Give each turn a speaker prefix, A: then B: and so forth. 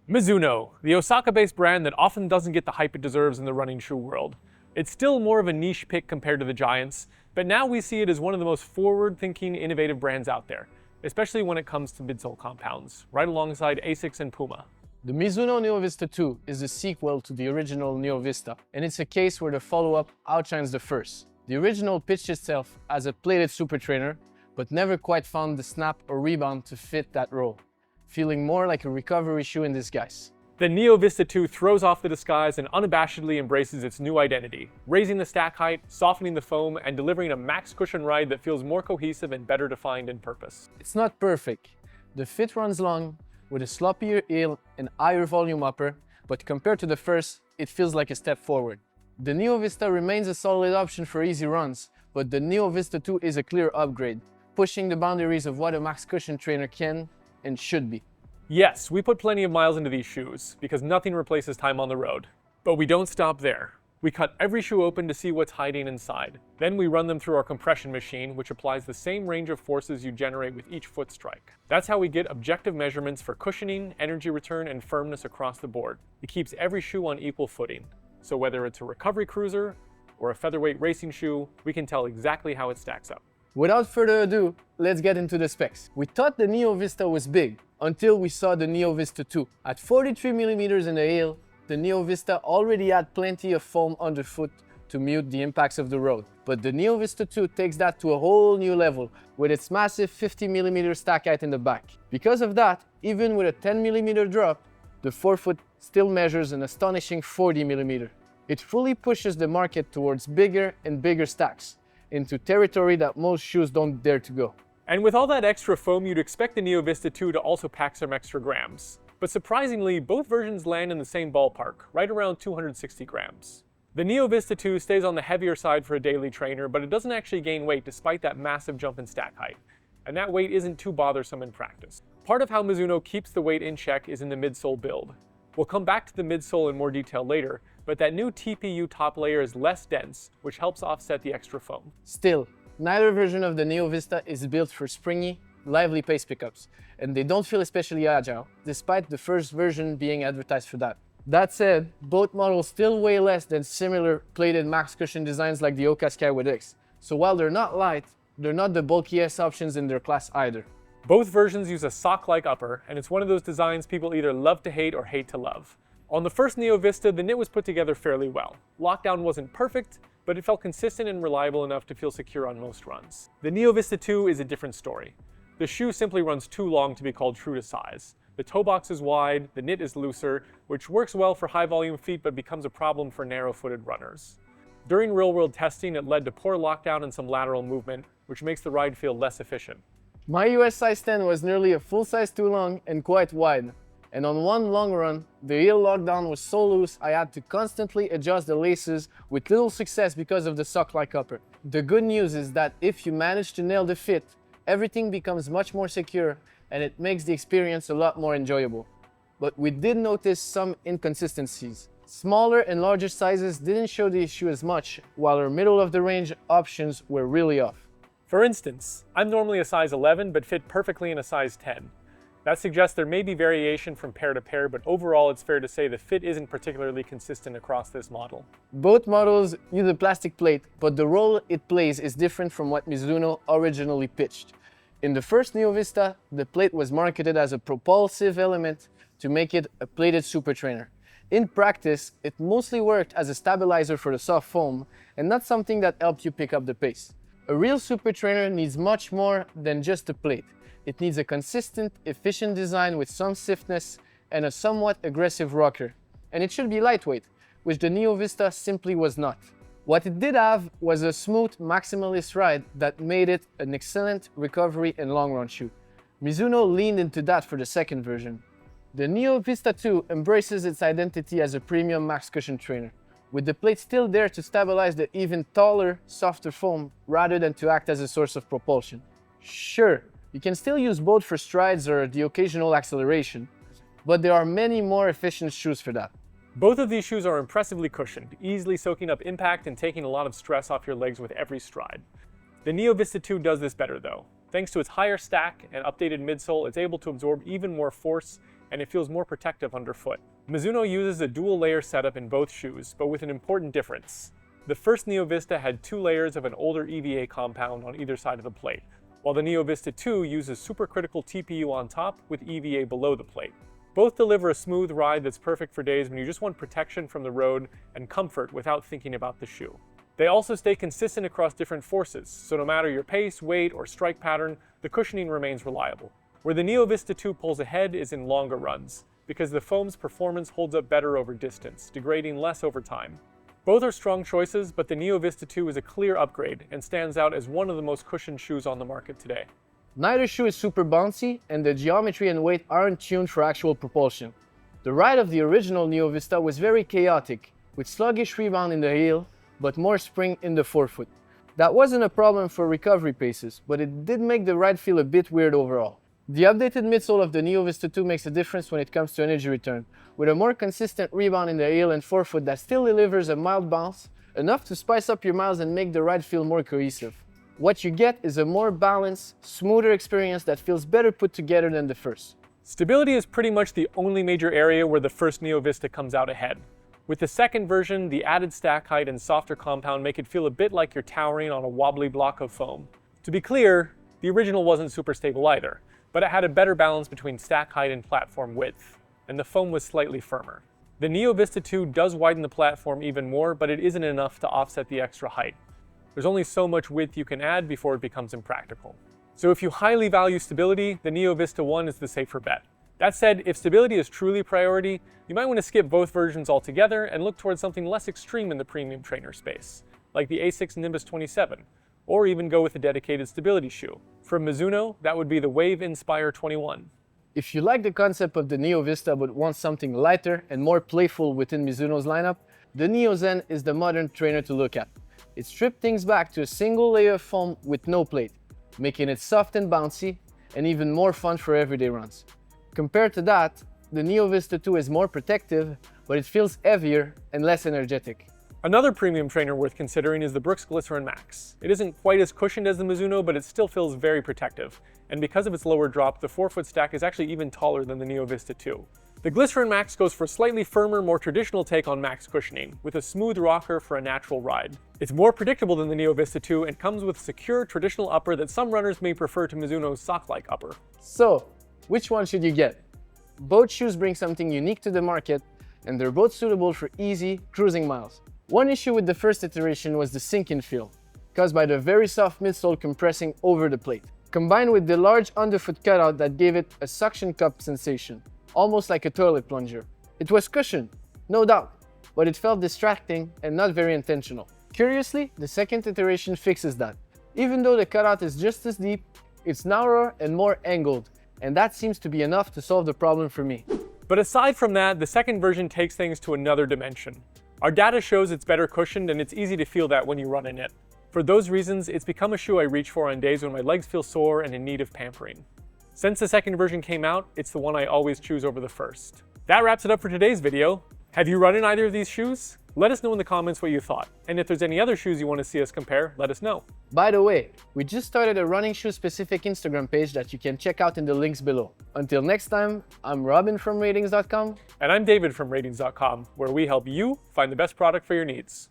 A: Mizuno, the Osaka-based brand that often doesn't get the hype it deserves in the running shoe world. It's still more of a niche pick compared to the giants, but now we see it as one of the most forward-thinking, innovative brands out there, especially when it comes to midsole compounds, right alongside ASICS and Puma.
B: The Mizuno Neo Vista 2 is a sequel to the original Neo Vista, and it's a case where the follow-up outshines the first. The original pitched itself as a plated super trainer, but never quite found the snap or rebound to fit that role, feeling more like a recovery shoe in disguise.
A: The Neo Vista 2 throws off the disguise and unabashedly embraces its new identity, raising the stack height, softening the foam, and delivering a max cushion ride that feels more cohesive and better defined in purpose.
B: It's not perfect. The fit runs long, with a sloppier heel and higher volume upper, but compared to the first, it feels like a step forward. The Neo Vista remains a solid option for easy runs, but the Neo Vista 2 is a clear upgrade, pushing the boundaries of what a max cushion trainer can and should be.
A: Yes, we put plenty of miles into these shoes, because nothing replaces time on the road. But we don't stop there. We cut every shoe open to see what's hiding inside. Then we run them through our compression machine, which applies the same range of forces you generate with each foot strike. That's how we get objective measurements for cushioning, energy return, and firmness across the board. It keeps every shoe on equal footing. So whether it's a recovery cruiser or a featherweight racing shoe, we can tell exactly how it stacks up.
B: Without further ado, let's get into the specs. We thought the Neo Vista was big, until we saw the Neo Vista 2. At 43mm in the heel, the Neo Vista already had plenty of foam underfoot to mute the impacts of the road. But the Neo Vista 2 takes that to a whole new level with its massive 50mm stack height in the back. Because of that, even with a 10mm drop, the forefoot still measures an astonishing 40mm. It fully pushes the market towards bigger and bigger stacks, into territory that most shoes don't dare to go.
A: And with all that extra foam, you'd expect the Neo Vista 2 to also pack some extra grams. But surprisingly, both versions land in the same ballpark, right around 260 grams. The Neo Vista 2 stays on the heavier side for a daily trainer, but it doesn't actually gain weight despite that massive jump in stack height. And that weight isn't too bothersome in practice. Part of how Mizuno keeps the weight in check is in the midsole build. We'll come back to the midsole in more detail later, but that new TPU top layer is less dense, which helps offset the extra foam.
B: Still, neither version of the Neo Vista is built for springy, lively pace pickups, and they don't feel especially agile, despite the first version being advertised for that. That said, both models still weigh less than similar plated max cushion designs like the Hoka Skyway X, so while they're not light, they're not the bulkiest options in their class either.
A: Both versions use a sock-like upper, and it's one of those designs people either love to hate or hate to love. On the first Neo Vista, the knit was put together fairly well. Lockdown wasn't perfect, but it felt consistent and reliable enough to feel secure on most runs. The Neo Vista 2 is a different story. The shoe simply runs too long to be called true to size. The toe box is wide, the knit is looser, which works well for high-volume feet but becomes a problem for narrow-footed runners. During real-world testing, it led to poor lockdown and some lateral movement, which makes the ride feel less efficient.
B: My US size 10 was nearly a full size too long and quite wide, and on one long run, the heel lockdown was so loose I had to constantly adjust the laces with little success because of the sock-like upper. The good news is that if you manage to nail the fit, everything becomes much more secure and it makes the experience a lot more enjoyable. But we did notice some inconsistencies. Smaller and larger sizes didn't show the issue as much, while our middle of the range options were really off.
A: For instance, I'm normally a size 11 but fit perfectly in a size 10. That suggests there may be variation from pair to pair, but overall it's fair to say the fit isn't particularly consistent across this model.
B: Both models use a plastic plate, but the role it plays is different from what Mizuno originally pitched. In the first Neo Vista, the plate was marketed as a propulsive element to make it a plated super trainer. In practice, it mostly worked as a stabilizer for the soft foam and not something that helped you pick up the pace. A real super trainer needs much more than just a plate. It needs a consistent, efficient design with some stiffness and a somewhat aggressive rocker. And it should be lightweight, which the Neo Vista simply was not. What it did have was a smooth, maximalist ride that made it an excellent recovery and long-run shoe. Mizuno leaned into that for the second version. The Neo Vista 2 embraces its identity as a premium max cushion trainer, with the plate still there to stabilize the even taller, softer foam rather than to act as a source of propulsion. Sure, you can still use both for strides or the occasional acceleration, but there are many more efficient shoes for that.
A: Both of these shoes are impressively cushioned, easily soaking up impact and taking a lot of stress off your legs with every stride. The Neo Vista 2 does this better though. Thanks to its higher stack and updated midsole, it's able to absorb even more force and it feels more protective underfoot. Mizuno uses a dual layer setup in both shoes, but with an important difference. The first Neo Vista had 2 layers of an older EVA compound on either side of the plate, while the Neo Vista 2 uses supercritical TPU on top with EVA below the plate. Both deliver a smooth ride that's perfect for days when you just want protection from the road and comfort without thinking about the shoe. They also stay consistent across different forces, so no matter your pace, weight, or strike pattern, the cushioning remains reliable. Where the Neo Vista 2 pulls ahead is in longer runs, because the foam's performance holds up better over distance, degrading less over time. Both are strong choices, but the Neo Vista 2 is a clear upgrade and stands out as one of the most cushioned shoes on the market today.
B: Neither shoe is super bouncy, and the geometry and weight aren't tuned for actual propulsion. The ride of the original Neo Vista was very chaotic, with sluggish rebound in the heel, but more spring in the forefoot. That wasn't a problem for recovery paces, but it did make the ride feel a bit weird overall. The updated midsole of the Neo Vista 2 makes a difference when it comes to energy return, with a more consistent rebound in the heel and forefoot that still delivers a mild bounce, enough to spice up your miles and make the ride feel more cohesive. What you get is a more balanced, smoother experience that feels better put together than the first.
A: Stability is pretty much the only major area where the first Neo Vista comes out ahead. With the second version, the added stack height and softer compound make it feel a bit like you're towering on a wobbly block of foam. To be clear, the original wasn't super stable either, but it had a better balance between stack height and platform width, and the foam was slightly firmer. The Neo Vista 2 does widen the platform even more, but it isn't enough to offset the extra height. There's only so much width you can add before it becomes impractical. So if you highly value stability, the Neo Vista 1 is the safer bet. That said, if stability is truly a priority, you might want to skip both versions altogether and look towards something less extreme in the premium trainer space, like the ASICS Nimbus 27, or even go with a dedicated stability shoe. From Mizuno, that would be the Wave Inspire 21.
B: If you like the concept of the Neo Vista but want something lighter and more playful within Mizuno's lineup, the Neo Zen is the modern trainer to look at. It stripped things back to a single layer of foam with no plate, making it soft and bouncy, and even more fun for everyday runs. Compared to that, the Neo Vista 2 is more protective, but it feels heavier and less energetic.
A: Another premium trainer worth considering is the Brooks Glycerin Max. It isn't quite as cushioned as the Mizuno, but it still feels very protective. And because of its lower drop, the forefoot stack is actually even taller than the Neo Vista 2. The Glycerin Max goes for a slightly firmer, more traditional take on max cushioning, with a smooth rocker for a natural ride. It's more predictable than the Neo Vista 2 and comes with a secure traditional upper that some runners may prefer to Mizuno's sock-like upper.
B: So, which one should you get? Both shoes bring something unique to the market, and they're both suitable for easy, cruising miles. One issue with the first iteration was the sink-in feel, caused by the very soft midsole compressing over the plate, combined with the large underfoot cutout that gave it a suction cup sensation, almost like a toilet plunger. It was cushioned, no doubt, but it felt distracting and not very intentional. Curiously, the second iteration fixes that. Even though the cutout is just as deep, it's narrower and more angled, and that seems to be enough to solve the problem for me.
A: But aside from that, the second version takes things to another dimension. Our data shows it's better cushioned, and it's easy to feel that when you run in it. For those reasons, it's become a shoe I reach for on days when my legs feel sore and in need of pampering. Since the second version came out, it's the one I always choose over the first. That wraps it up for today's video. Have you run in either of these shoes? Let us know in the comments what you thought. And if there's any other shoes you want to see us compare, let us know.
B: By the way, we just started a running shoe specific Instagram page that you can check out in the links below. Until next time, I'm Robin from RTINGS.com.
A: And I'm David from RTINGS.com, where we help you find the best product for your needs.